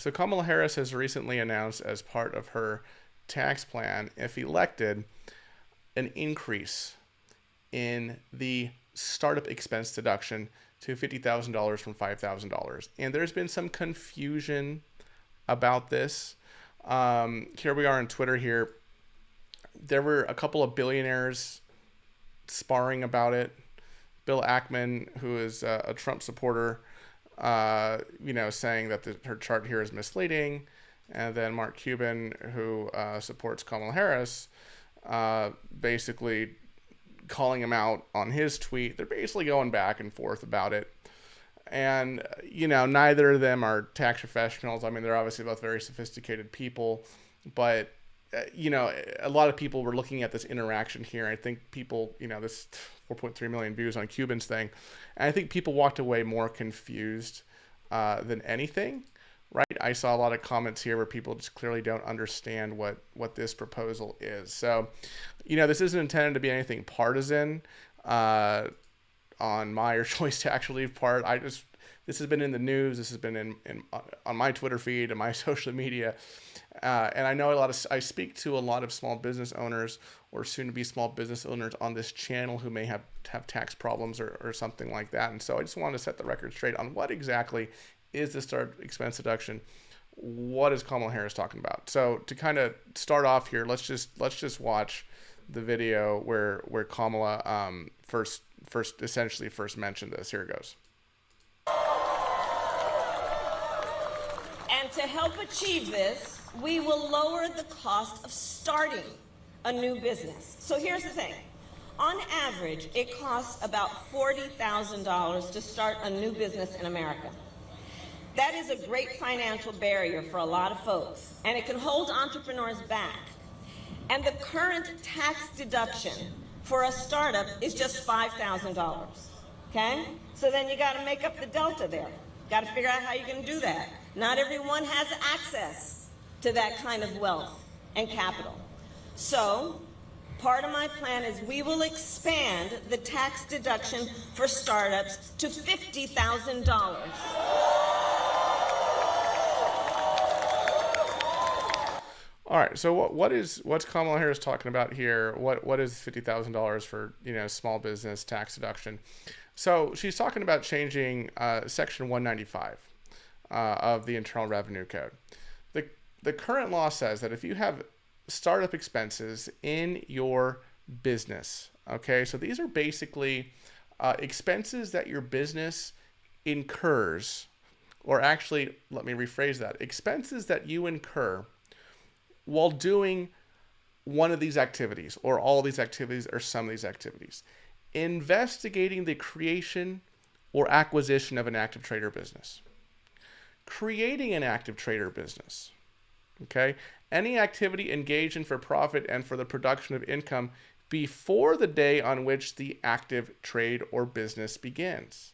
So Kamala Harris has recently announced as part of her tax plan, if elected, an increase in the startup expense deduction to $50,000 from $5,000. And there's been some confusion about this. Here we are on Twitter here. There were a couple of billionaires sparring about it. Bill Ackman, who is a Trump supporter, saying that her chart here is misleading. And then Mark Cuban, who supports Kamala Harris, basically calling him out on his tweet. They're basically going back and forth about it. And, neither of them are tax professionals. I mean, they're obviously both very sophisticated people. But, a lot of people were looking at this interaction here. I think people, this 4.3 million views on Cuban's thing. And I think people walked away more confused than anything, right? I saw a lot of comments here where people just clearly don't understand what this proposal is. So, this isn't intended to be anything partisan on my or Choice Tax Relief part. This has been in the news. This has been on my Twitter feed and my social media. And I know I speak to a lot of small business owners or soon to be small business owners on this channel who may have tax problems or something like that. And so I just want to set the record straight on what exactly is the startup expense deduction. What is Kamala Harris talking about? So to kind of start off here, let's just watch the video where Kamala first mentioned this. Here it goes. And to help achieve this, we will lower the cost of starting a new business. So here's the thing. On average, it costs about $40,000 to start a new business in America. That is a great financial barrier for a lot of folks, and it can hold entrepreneurs back. And the current tax deduction for a startup is just $5,000, okay? So then you gotta make up the delta there. Gotta figure out how you're gonna do that. Not everyone has access to that kind of wealth and capital. So, part of my plan is we will expand the tax deduction for startups to $50,000. All right. So what's Kamala Harris talking about here? What is $50,000 for small business tax deduction? So she's talking about changing Section 195 of the Internal Revenue Code. The current law says that if you have startup expenses in your business, okay, so these are basically expenses that your business incurs, or actually, let me rephrase that, expenses that you incur while doing one of these activities, or all these activities, or some of these activities. Investigating the creation or acquisition of an active trader business. Creating an active trader business. Okay? Any activity engaged in for profit and for the production of income before the day on which the active trade or business begins.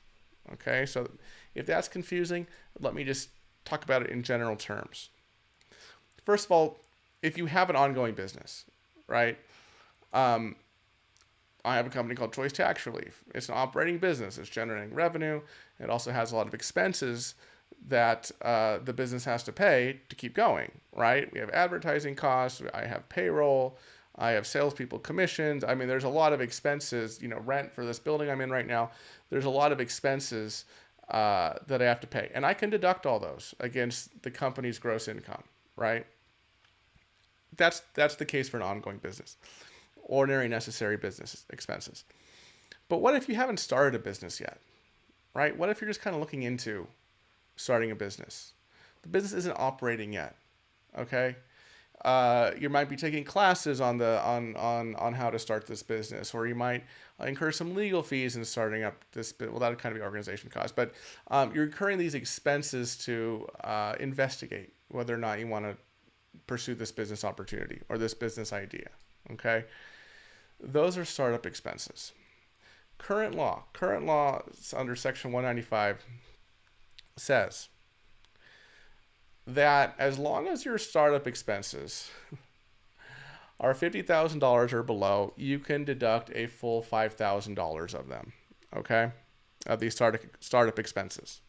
Okay? So if that's confusing, let me just talk about it in general terms. First of all, if you have an ongoing business, right? I have a company called Choice Tax Relief. It's an operating business. It's generating revenue. It also has a lot of expenses that the business has to pay to keep going, right? We have advertising costs. I have payroll. I have salespeople commissions. I mean, there's a lot of expenses, rent for this building I'm in right now. There's a lot of expenses that I have to pay. And I can deduct all those against the company's gross income, right? That's the case for an ongoing business. Ordinary necessary business expenses. But what if you haven't started a business yet, right? What if you're just kind of looking into starting a business? The business isn't operating yet, okay? You might be taking classes on how to start this business, or you might incur some legal fees in starting up this. Well, that would kind of be organization costs, but you're incurring these expenses to investigate whether or not you want to pursue this business opportunity or this business idea. Okay, those are startup expenses. Current law under Section 195 says that as long as your startup expenses are $50,000 or below, you can deduct a full $5,000 of them. Okay, of these startup expenses.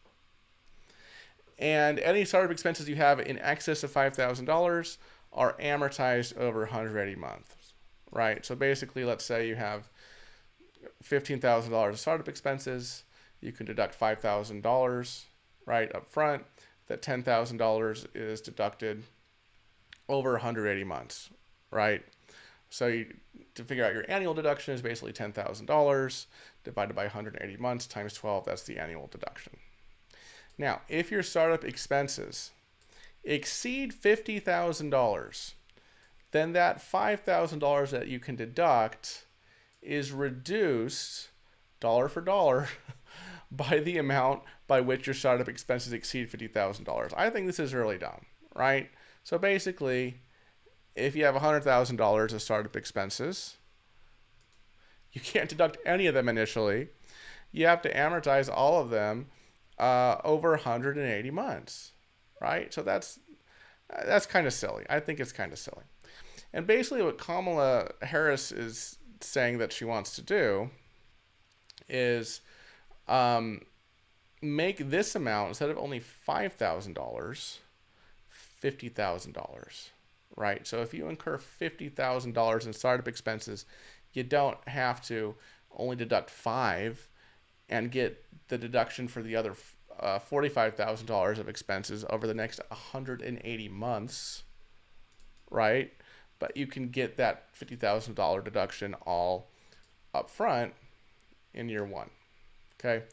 And any startup expenses you have in excess of $5,000 are amortized over 180 months, right? So basically, let's say you have $15,000 of startup expenses. You can deduct $5,000 right up front. That $10,000 is deducted over 180 months, right? So to figure out your annual deduction is basically $10,000 divided by 180 months times 12. That's the annual deduction. Now, if your startup expenses exceed $50,000, then that $5,000 that you can deduct is reduced dollar for dollar by the amount by which your startup expenses exceed $50,000. I think this is really dumb, right? So basically, if you have $100,000 of startup expenses, you can't deduct any of them initially. You have to amortize all of them over 180 months, right? So that's kind of silly. I think it's kind of silly. And basically what Kamala Harris is saying that she wants to do is make this amount, instead of only $5,000, $50,000, right? So if you incur $50,000 in startup expenses, you don't have to only deduct five and get the deduction for the other $45,000 of expenses over the next 180 months, right? But you can get that $50,000 deduction all up front in year one. Okay,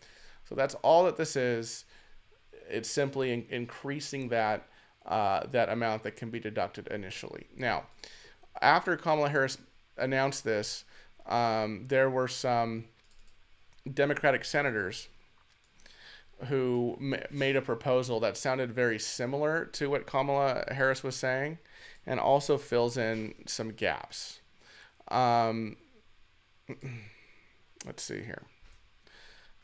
so that's all that this is. It's simply increasing that that amount that can be deducted initially. Now, after Kamala Harris announced this, there were some Democratic senators who made a proposal that sounded very similar to what Kamala Harris was saying, and also fills in some gaps. Let's see here.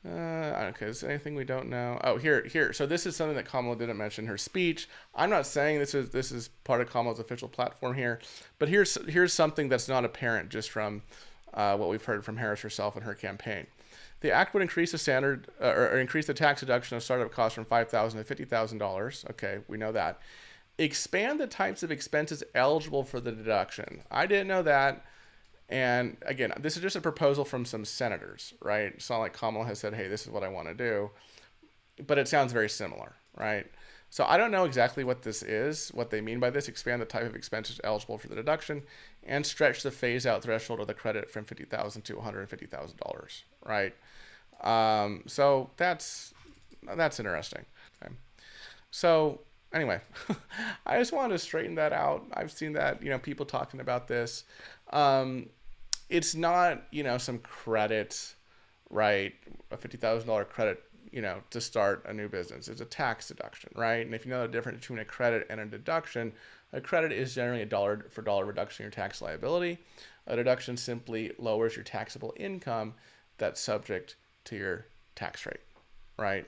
Okay, is there anything we don't know? Oh, here. So this is something that Kamala didn't mention in her speech. I'm not saying this is part of Kamala's official platform here, but here's something that's not apparent just from what we've heard from Harris herself in her campaign. The act would increase the standard or increase the tax deduction of startup costs from $5,000 to $50,000. Okay, we know that. Expand the types of expenses eligible for the deduction. I didn't know that. And again, this is just a proposal from some senators, right? It's not like Kamala has said, hey, this is what I want to do. But it sounds very similar, right? So I don't know exactly what this is, what they mean by this. Expand the type of expenses eligible for the deduction and stretch the phase-out threshold of the credit from $50,000 to $150,000, right? So that's interesting. Okay. So anyway, I just wanted to straighten that out. I've seen that, people talking about this. It's not, some credit, right? A $50,000 credit, to start a new business. It's a tax deduction, right? And if you know the difference between a credit and a deduction, a credit is generally a dollar for dollar reduction in your tax liability. A deduction simply lowers your taxable income that's subject to your tax rate, right?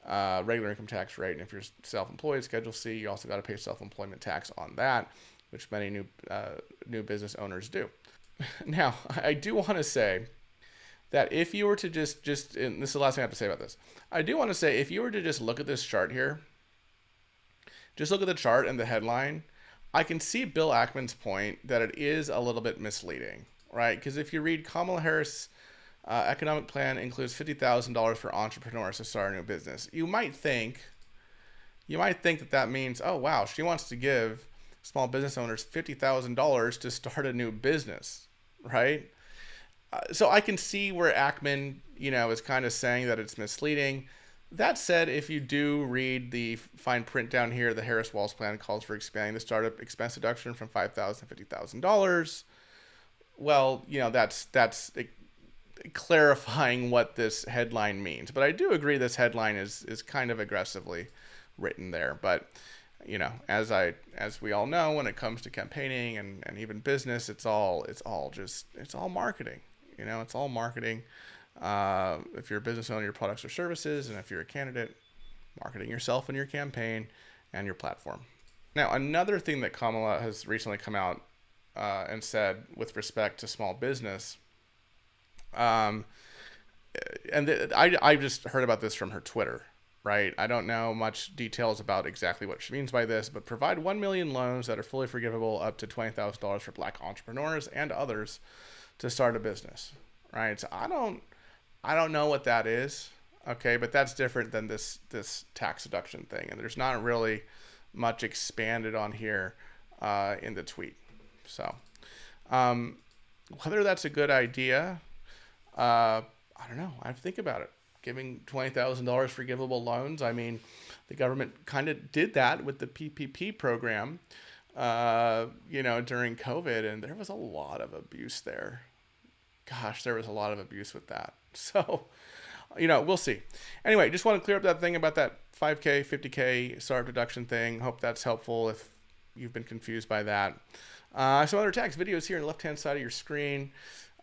Regular income tax rate. And if you're self-employed, Schedule C, you also got to pay self-employment tax on that, which many new business owners do. Now, I do want to say that if you were to just and this is the last thing I have to say about this. I do want to say if you were to just look at this chart here, just look at the chart and the headline, I can see Bill Ackman's point that it is a little bit misleading, right? Because if you read Kamala Harris' economic plan includes $50,000 for entrepreneurs to start a new business, you might think that means, oh wow, she wants to give small business owners $50,000 to start a new business, right? So I can see where Ackman, is kind of saying that it's misleading. That said, if you do read the fine print down here, the Harris-Walz plan calls for expanding the startup expense deduction from $5,000 to $50,000. Well, that's clarifying what this headline means. But I do agree this headline is kind of aggressively written there. But as we all know, when it comes to campaigning and even business, it's all marketing. It's all marketing. If you're a business owner, your products or services, and if you're a candidate, marketing yourself and your campaign and your platform. Now, another thing that Kamala has recently come out and said with respect to small business, I just heard about this from her Twitter, right? I don't know much details about exactly what she means by this, but provide 1 million loans that are fully forgivable up to $20,000 for Black entrepreneurs and others to start a business, right? So I don't know what that is. Okay, but that's different than this tax deduction thing, and there's not really much expanded on here in the tweet. So um, whether that's a good idea, I don't know. I have to think about it. Giving $20,000 forgivable loans. I mean, the government kind of did that with the PPP program, during COVID, and there was a lot of abuse there. Gosh, there was a lot of abuse with that. So, we'll see. Anyway, just want to clear up that thing about that 5K, 50K startup deduction thing. Hope that's helpful if you've been confused by that. Some other tax videos here on the left-hand side of your screen.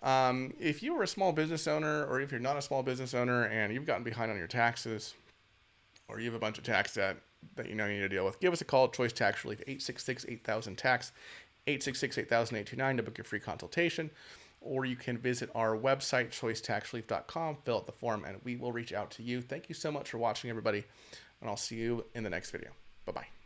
If you are a small business owner, or if you're not a small business owner and you've gotten behind on your taxes, or you have a bunch of tax debt that you need to deal with, give us a call at Choice Tax Relief, 866-8000-TAX, 866-8000-829 to book your free consultation. Or you can visit our website, choicetaxrelief.com, fill out the form, and we will reach out to you. Thank you so much for watching, everybody, and I'll see you in the next video. Bye-bye.